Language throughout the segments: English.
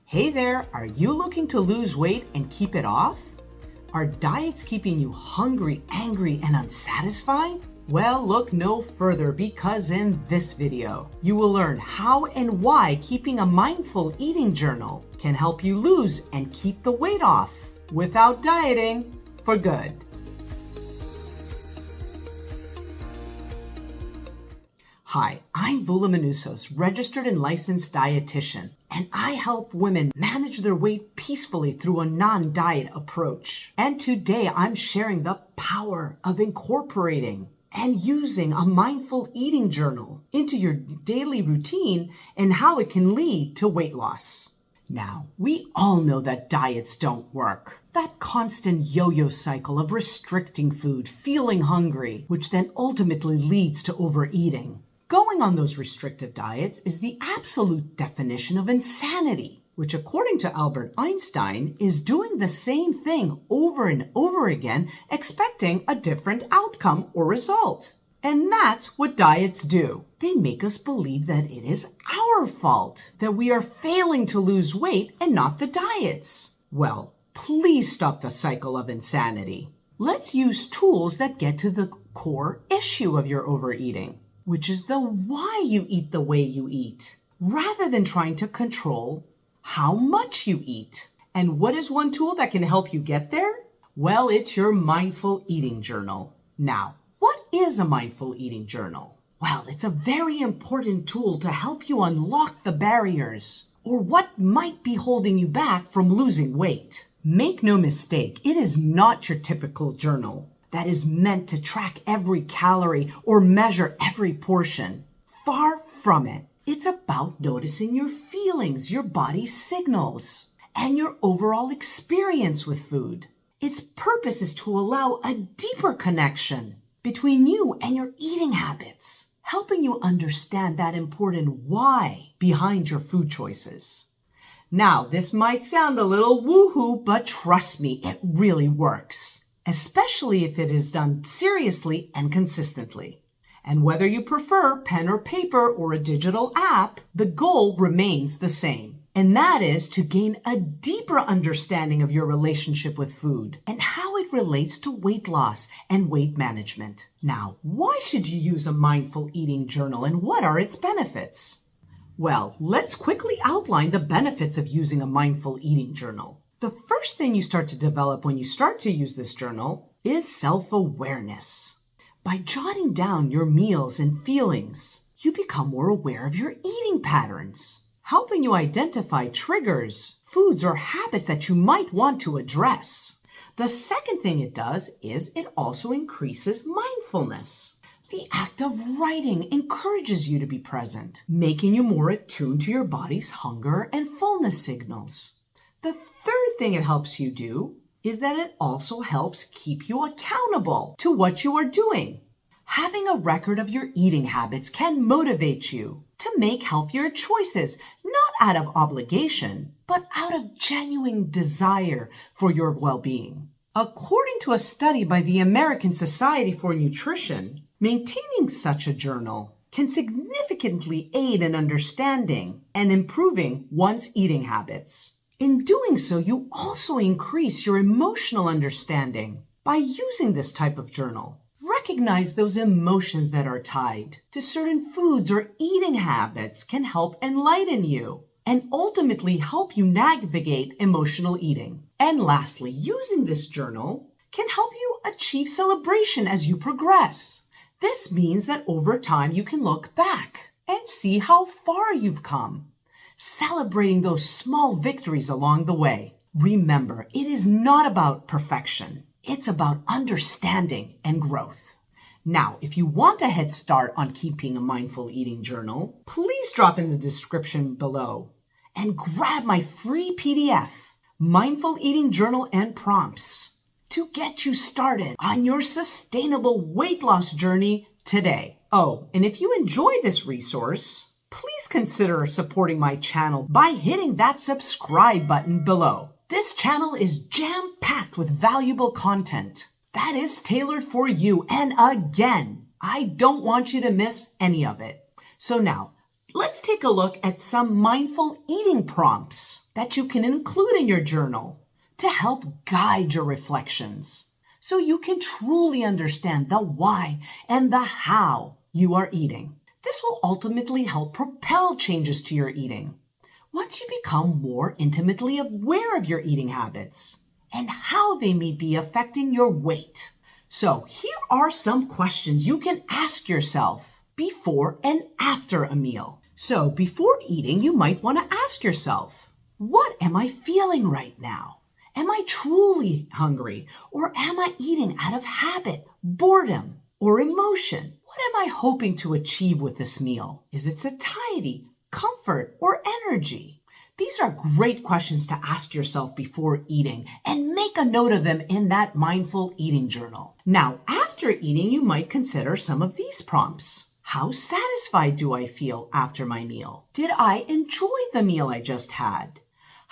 Hey there, are you looking to lose weight and keep it off? Are diets keeping you hungry, angry, and unsatisfied? Well, look no further because in this video, you will learn how and why keeping a mindful eating journal can help you lose and keep the weight off without dieting for good. Hi, I'm Vulamenusos, registered and licensed dietitian, and I help women manage their weight peacefully through a non-diet approach. And today I'm sharing the power of incorporating and using a mindful eating journal into your daily routine and how it can lead to weight loss. Now, we all know that diets don't work. That constant yo-yo cycle of restricting food, feeling hungry, which then ultimately leads to overeating. Going on those restrictive diets is the absolute definition of insanity, which according to Albert Einstein is doing the same thing over and over again, expecting a different outcome or result. And that's what diets do. They make us believe that it is our fault, that we are failing to lose weight and not the diets. Well, please stop the cycle of insanity. Let's use tools that get to the core issue of your overeating, which is the why you eat the way you eat, rather than trying to control how much you eat. And what is one tool that can help you get there? Well, it's your mindful eating journal. Now, what is a mindful eating journal? Well, it's a very important tool to help you unlock the barriers or what might be holding you back from losing weight. Make no mistake, it is not your typical journal that is meant to track every calorie or measure every portion. Far from it. It's about noticing your feelings, your body's signals, and your overall experience with food. Its purpose is to allow a deeper connection between you and your eating habits, helping you understand that important why behind your food choices. Now, this might sound a little woohoo, but trust me, it really works, especially if it is done seriously and consistently. And whether you prefer pen or paper or a digital app, the goal remains the same. And that is to gain a deeper understanding of your relationship with food and how it relates to weight loss and weight management. Now, why should you use a mindful eating journal and what are its benefits? Well, let's quickly outline the benefits of using a mindful eating journal. The first thing you start to develop when you start to use this journal is self-awareness. By jotting down your meals and feelings, you become more aware of your eating patterns, helping you identify triggers, foods, or habits that you might want to address. The second thing it does is it also increases mindfulness. The act of writing encourages you to be present, making you more attuned to your body's hunger and fullness signals. The third thing it helps you do is that it also helps keep you accountable to what you are doing. Having a record of your eating habits can motivate you to make healthier choices, not out of obligation, but out of genuine desire for your well-being. According to a study by the American Society for Nutrition, maintaining such a journal can significantly aid in understanding and improving one's eating habits. In doing so, you also increase your emotional understanding. By using this type of journal, recognize those emotions that are tied to certain foods or eating habits can help enlighten you and ultimately help you navigate emotional eating. And lastly, using this journal can help you achieve celebration as you progress. This means that over time you can look back and see how far you've come, celebrating those small victories along the way. Remember, it is not about perfection. It's about understanding and growth. Now, if you want a head start on keeping a mindful eating journal, please drop in the description below and grab my free PDF, Mindful Eating Journal and Prompts, to get you started on your sustainable weight loss journey today. Oh, and if you enjoy this resource, please consider supporting my channel by hitting that subscribe button below. This channel is jam-packed with valuable content that is tailored for you. And again, I don't want you to miss any of it. So now, let's take a look at some mindful eating prompts that you can include in your journal to help guide your reflections so you can truly understand the why and the how you are eating. This will ultimately help propel changes to your eating once you become more intimately aware of your eating habits and how they may be affecting your weight. So here are some questions you can ask yourself before and after a meal. So before eating, you might want to ask yourself, what am I feeling right now? Am I truly hungry, or am I eating out of habit, boredom, or emotion? What am I hoping to achieve with this meal? Is it satiety, comfort, or energy? These are great questions to ask yourself before eating, and make a note of them in that mindful eating journal. Now, after eating, you might consider some of these prompts. How satisfied do I feel after my meal? Did I enjoy the meal I just had?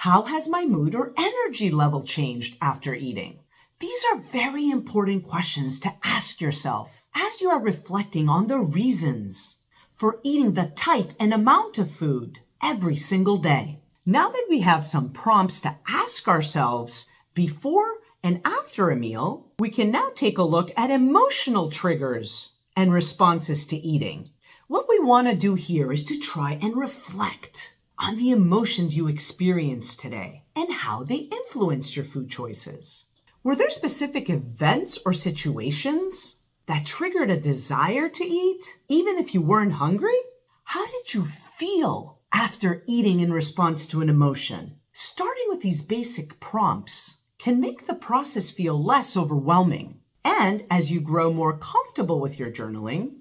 How has my mood or energy level changed after eating? These are very important questions to ask yourself as you are reflecting on the reasons for eating the type and amount of food every single day. Now that we have some prompts to ask ourselves before and after a meal, we can now take a look at emotional triggers and responses to eating. What we want to do here is to try and reflect on the emotions you experienced today and how they influenced your food choices. Were there specific events or situations that triggered a desire to eat, even if you weren't hungry? How did you feel after eating in response to an emotion? Starting with these basic prompts can make the process feel less overwhelming. And as you grow more comfortable with your journaling,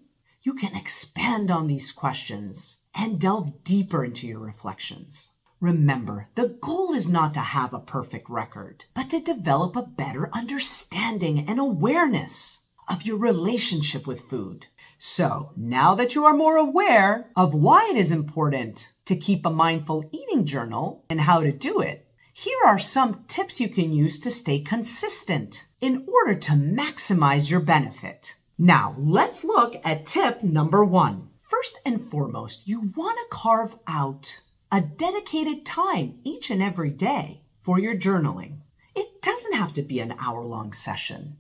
you can expand on these questions and delve deeper into your reflections. Remember, the goal is not to have a perfect record, but to develop a better understanding and awareness of your relationship with food. So, now that you are more aware of why it is important to keep a mindful eating journal and how to do it, here are some tips you can use to stay consistent in order to maximize your benefit. Now, let's look at tip number 1. First and foremost, you want to carve out a dedicated time each and every day for your journaling. It doesn't have to be an hour-long session.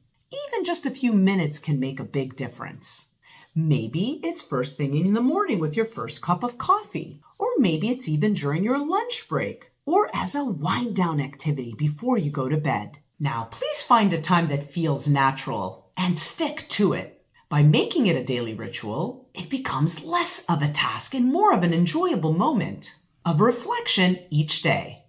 Even just a few minutes can make a big difference. Maybe it's first thing in the morning with your first cup of coffee, or maybe it's even during your lunch break, or as a wind-down activity before you go to bed. Now, please find a time that feels natural and stick to it. By making it a daily ritual, it becomes less of a task and more of an enjoyable moment of reflection each day.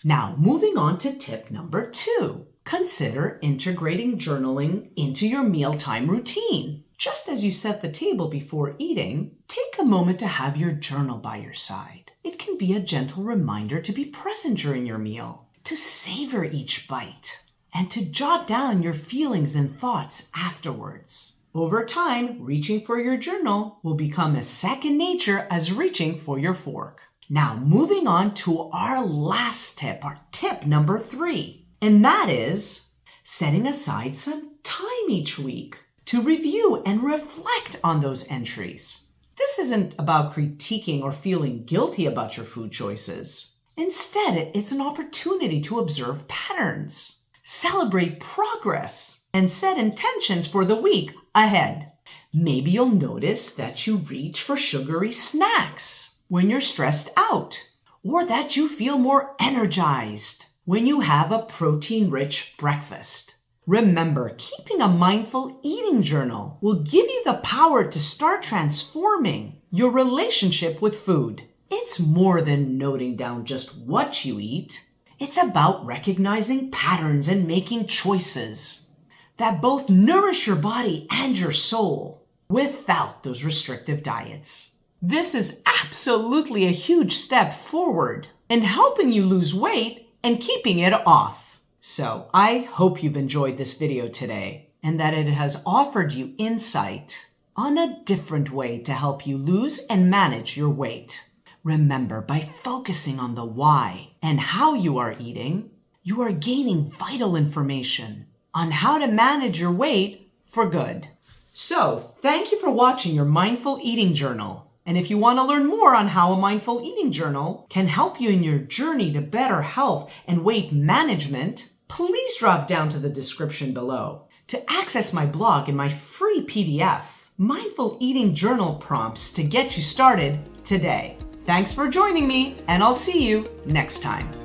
Now, moving on to tip number 2. Consider integrating journaling into your mealtime routine. Just as you set the table before eating, take a moment to have your journal by your side. It can be a gentle reminder to be present during your meal, to savor each bite, and to jot down your feelings and thoughts afterwards. Over time, reaching for your journal will become as second nature as reaching for your fork. Now, moving on to our last tip, our tip number 3, and that is setting aside some time each week to review and reflect on those entries. This isn't about critiquing or feeling guilty about your food choices. Instead, it's an opportunity to observe patterns, celebrate progress, and set intentions for the week ahead. Maybe you'll notice that you reach for sugary snacks when you're stressed out, or that you feel more energized when you have a protein-rich breakfast. Remember, keeping a mindful eating journal will give you the power to start transforming your relationship with food. It's more than noting down just what you eat. It's about recognizing patterns and making choices that both nourish your body and your soul without those restrictive diets. This is absolutely a huge step forward in helping you lose weight and keeping it off. So I hope you've enjoyed this video today and that it has offered you insight on a different way to help you lose and manage your weight. Remember, by focusing on the why and how you are eating, you are gaining vital information on how to manage your weight for good. So, thank you for watching your Mindful Eating Journal. And if you want to learn more on how a mindful eating journal can help you in your journey to better health and weight management, please drop down to the description below to access my blog and my free PDF, Mindful Eating Journal Prompts to get you started today. Thanks for joining me, and I'll see you next time.